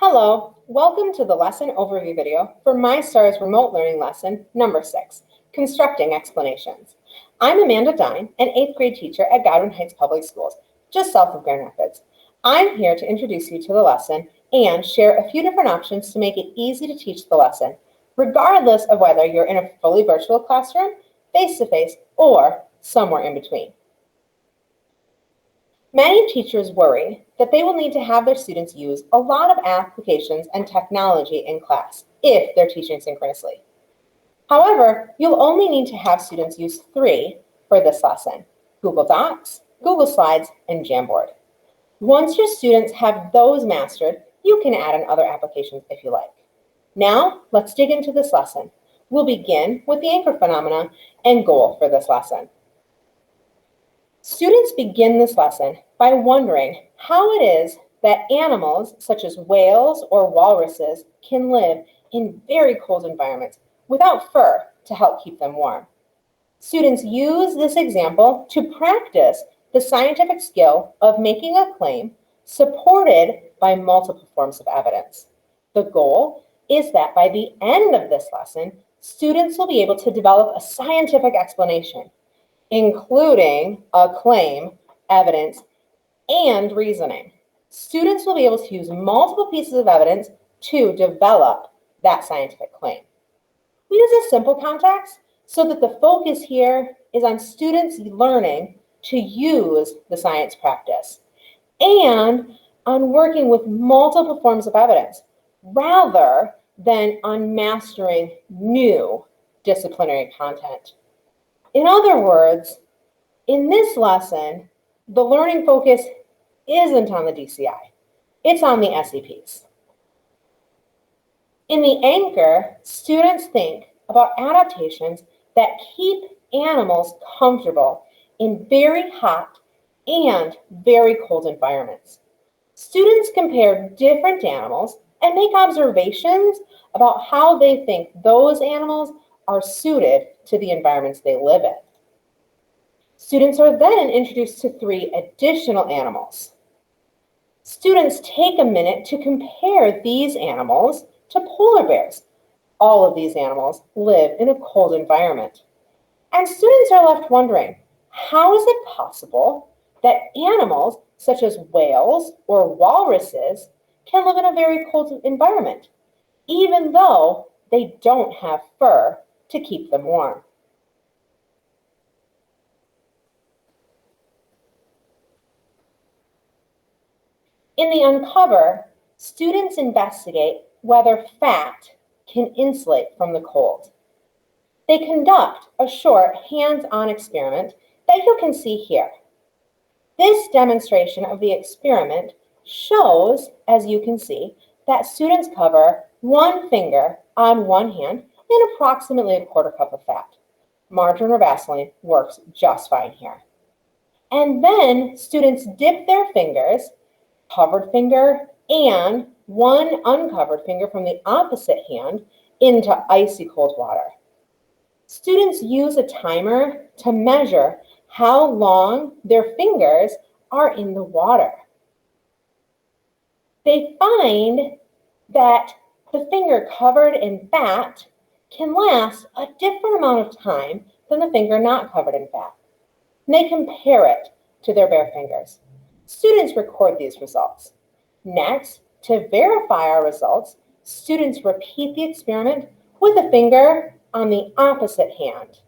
Hello, welcome to the lesson overview video for MyStar's remote learning lesson number 6, Constructing Explanations. I'm Amanda Dine, an 8th grade teacher at Godwin Heights Public Schools, just south of Grand Rapids. I'm here to introduce you to the lesson and share a few different options to make it easy to teach the lesson, regardless of whether you're in a fully virtual classroom, face-to-face, or somewhere in between. Many teachers worry that they will need to have their students use a lot of applications and technology in class if they're teaching synchronously. However, you'll only need to have students use 3 for this lesson: Google Docs, Google Slides, and Jamboard. Once your students have those mastered, you can add in other applications if you like. Now, let's dig into this lesson. We'll begin with the anchor phenomena and goal for this lesson. Students begin this lesson by wondering how it is that animals such as whales or walruses can live in very cold environments without fur to help keep them warm. Students use this example to practice the scientific skill of making a claim supported by multiple forms of evidence. The goal is that by the end of this lesson, students will be able to develop a scientific explanation, including a claim, evidence, and reasoning. Students will be able to use multiple pieces of evidence to develop that scientific claim. We use a simple context so that the focus here is on students learning to use the science practice and on working with multiple forms of evidence rather than on mastering new disciplinary content. In other words, in this lesson, the learning focus isn't on the DCI, it's on the SEPs. In the anchor, students think about adaptations that keep animals comfortable in very hot and very cold environments. Students compare different animals and make observations about how they think those animals are suited to the environments they live in. Students are then introduced to 3 additional animals. Students take a minute to compare these animals to polar bears. All of these animals live in a cold environment. And students are left wondering, how is it possible that animals such as whales or walruses can live in a very cold environment, even though they don't have fur to keep them warm? In the uncover, students investigate whether fat can insulate from the cold. They conduct a short hands-on experiment that you can see here. This demonstration of the experiment shows, as you can see, that students cover 1 finger on one hand in approximately 1/4 cup of fat. Margarine or Vaseline works just fine here. And then students dip their fingers, covered finger and 1 uncovered finger from the opposite hand, into icy cold water. Students use a timer to measure how long their fingers are in the water. They find that the finger covered in fat can last a different amount of time than the finger not covered in fat. And they compare it to their bare fingers. Students record these results. Next, to verify our results, students repeat the experiment with a finger on the opposite hand,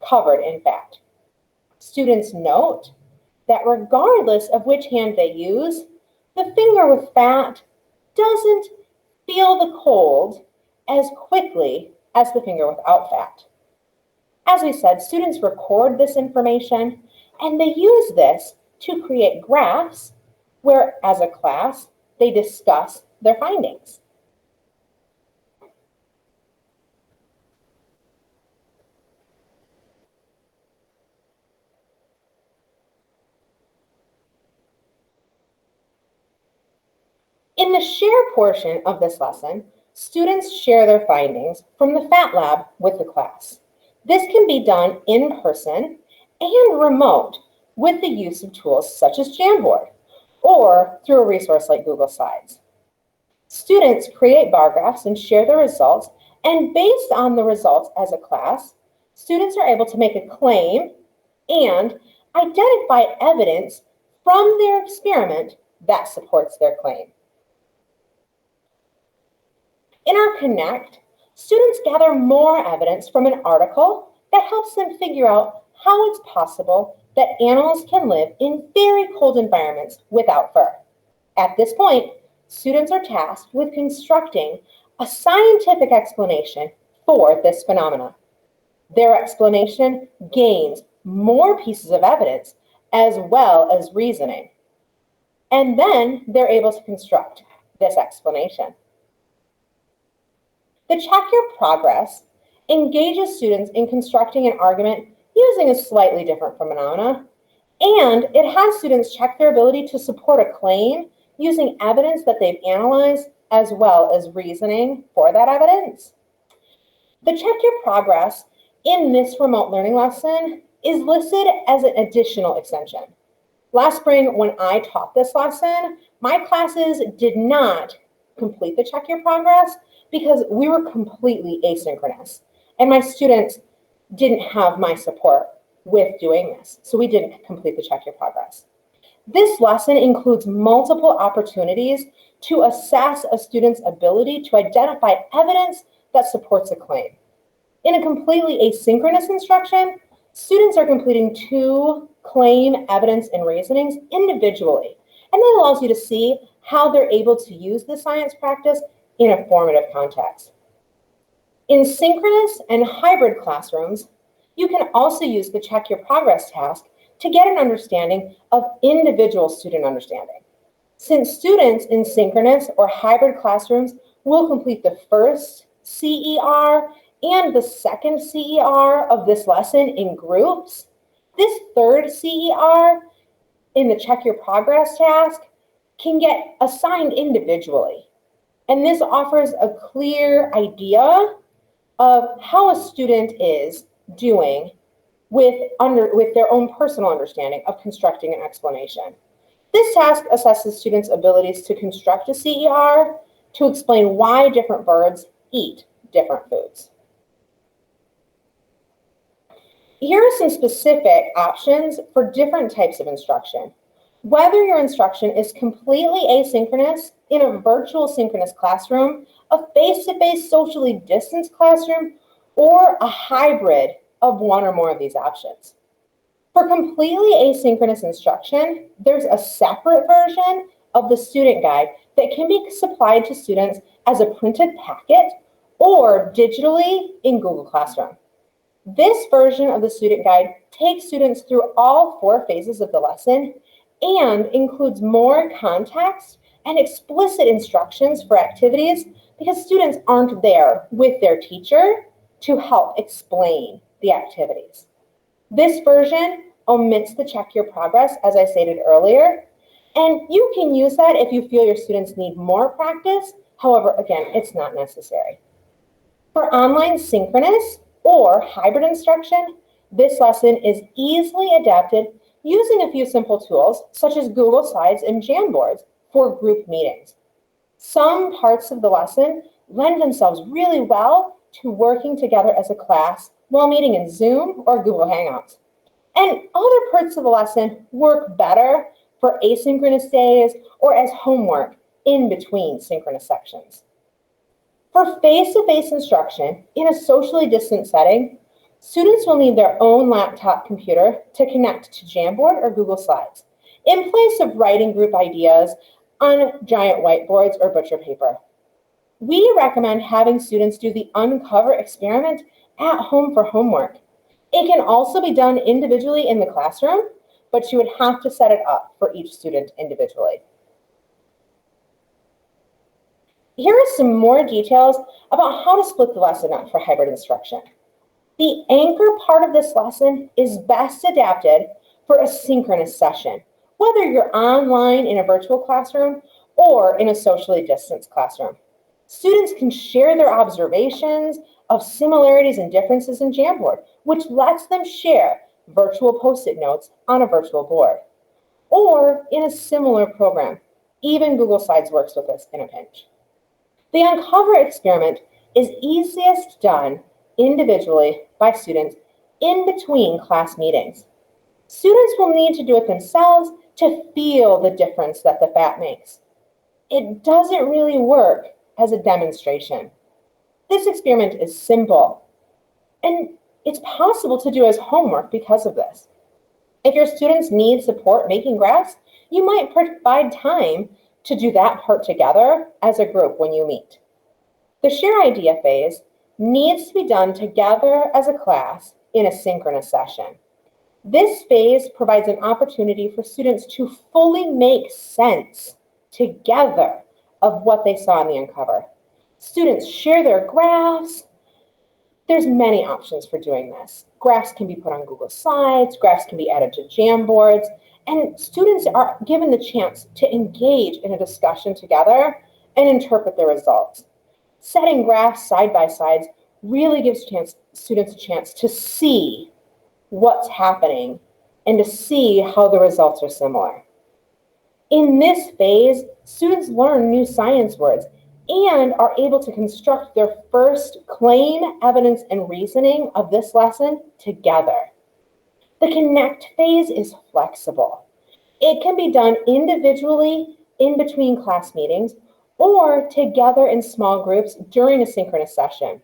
covered in fat. Students note that regardless of which hand they use, the finger with fat doesn't feel the cold as quickly as the finger without fat. As we said, students record this information and they use this to create graphs where, as a class, they discuss their findings. In the share portion of this lesson, students share their findings from the Fat Lab with the class. This can be done in person and remote with the use of tools such as Jamboard or through a resource like Google Slides. Students create bar graphs and share the results, and based on the results as a class, students are able to make a claim and identify evidence from their experiment that supports their claim. In our Connect, students gather more evidence from an article that helps them figure out how it's possible that animals can live in very cold environments without fur. At this point, students are tasked with constructing a scientific explanation for this phenomena. Their explanation gains more pieces of evidence as well as reasoning. And then they're able to construct this explanation. The Check Your Progress engages students in constructing an argument using a slightly different phenomena, and it has students check their ability to support a claim using evidence that they've analyzed as well as reasoning for that evidence. The Check Your Progress in this remote learning lesson is listed as an additional extension. Last spring, when I taught this lesson, my classes did not complete the Check Your Progress because we were completely asynchronous, and my students didn't have my support with doing this, so we didn't complete the Check Your Progress. This lesson includes multiple opportunities to assess a student's ability to identify evidence that supports a claim. In a completely asynchronous instruction, students are completing 2 claim, evidence, and reasonings individually, and that allows you to see how they're able to use the science practice in a formative context. In synchronous and hybrid classrooms, you can also use the Check Your Progress task to get an understanding of individual student understanding. Since students in synchronous or hybrid classrooms will complete the first CER and the second CER of this lesson in groups, this third CER in the Check Your Progress task can get assigned individually. And this offers a clear idea of how a student is doing with their own personal understanding of constructing an explanation. This task assesses students' abilities to construct a CER to explain why different birds eat different foods. Here are some specific options for different types of instruction. Whether your instruction is completely asynchronous in a virtual synchronous classroom, a face-to-face socially distanced classroom, or a hybrid of one or more of these options. For completely asynchronous instruction, there's a separate version of the student guide that can be supplied to students as a printed packet or digitally in Google Classroom. This version of the student guide takes students through all 4 phases of the lesson and includes more context and explicit instructions for activities because students aren't there with their teacher to help explain the activities. This version omits the Check Your Progress, as I stated earlier, and you can use that if you feel your students need more practice. However, again, it's not necessary. For online synchronous or hybrid instruction, this lesson is easily adapted using a few simple tools such as Google Slides and Jamboards for group meetings. Some parts of the lesson lend themselves really well to working together as a class while meeting in Zoom or Google Hangouts. And other parts of the lesson work better for asynchronous days or as homework in between synchronous sections. For face-to-face instruction in a socially distant setting, students will need their own laptop computer to connect to Jamboard or Google Slides, in place of writing group ideas on giant whiteboards or butcher paper. We recommend having students do the Uncover experiment at home for homework. It can also be done individually in the classroom, but you would have to set it up for each student individually. Here are some more details about how to split the lesson up for hybrid instruction. The anchor part of this lesson is best adapted for a synchronous session, whether you're online in a virtual classroom or in a socially distanced classroom. Students can share their observations of similarities and differences in Jamboard, which lets them share virtual Post-it notes on a virtual board, or in a similar program. Even Google Slides works with this in a pinch. The uncover experiment is easiest done individually by students in between class meetings. Students will need to do it themselves to feel the difference that the fat makes. It doesn't really work as a demonstration. This experiment is simple, and it's possible to do as homework because of this. If your students need support making graphs, you might provide time to do that part together as a group when you meet. The share idea phase needs to be done together as a class in a synchronous session. This phase provides an opportunity for students to fully make sense together of what they saw in the uncover. Students share their graphs. There's many options for doing this. Graphs can be put on Google Slides, graphs can be added to Jamboards, and students are given the chance to engage in a discussion together and interpret the results. Setting graphs side by side really gives students a chance to see what's happening and to see how the results are similar. In this phase, students learn new science words and are able to construct their first claim, evidence, and reasoning of this lesson together. The connect phase is flexible. It can be done individually in between class meetings or together in small groups during a synchronous session.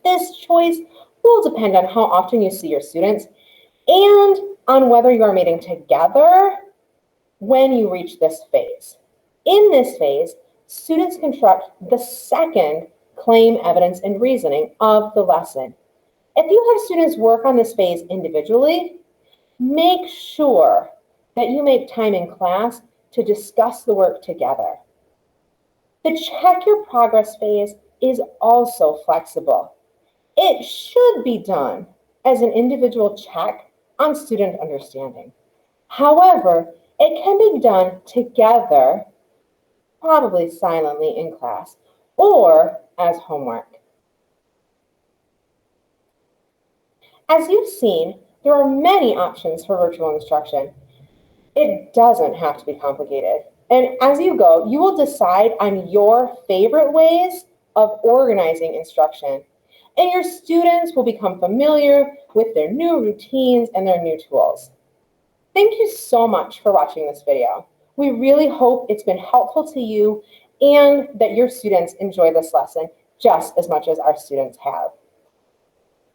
This choice will depend on how often you see your students and on whether you are meeting together when you reach this phase. In this phase, students construct the second claim, evidence, and reasoning of the lesson. If you have students work on this phase individually, make sure that you make time in class to discuss the work together. The check your progress phase is also flexible. It should be done as an individual check on student understanding. However, it can be done together, probably silently in class, or as homework. As you've seen, there are many options for virtual instruction. It doesn't have to be complicated. And as you go, you will decide on your favorite ways of organizing instruction. And your students will become familiar with their new routines and their new tools. Thank you so much for watching this video. We really hope it's been helpful to you and that your students enjoy this lesson just as much as our students have.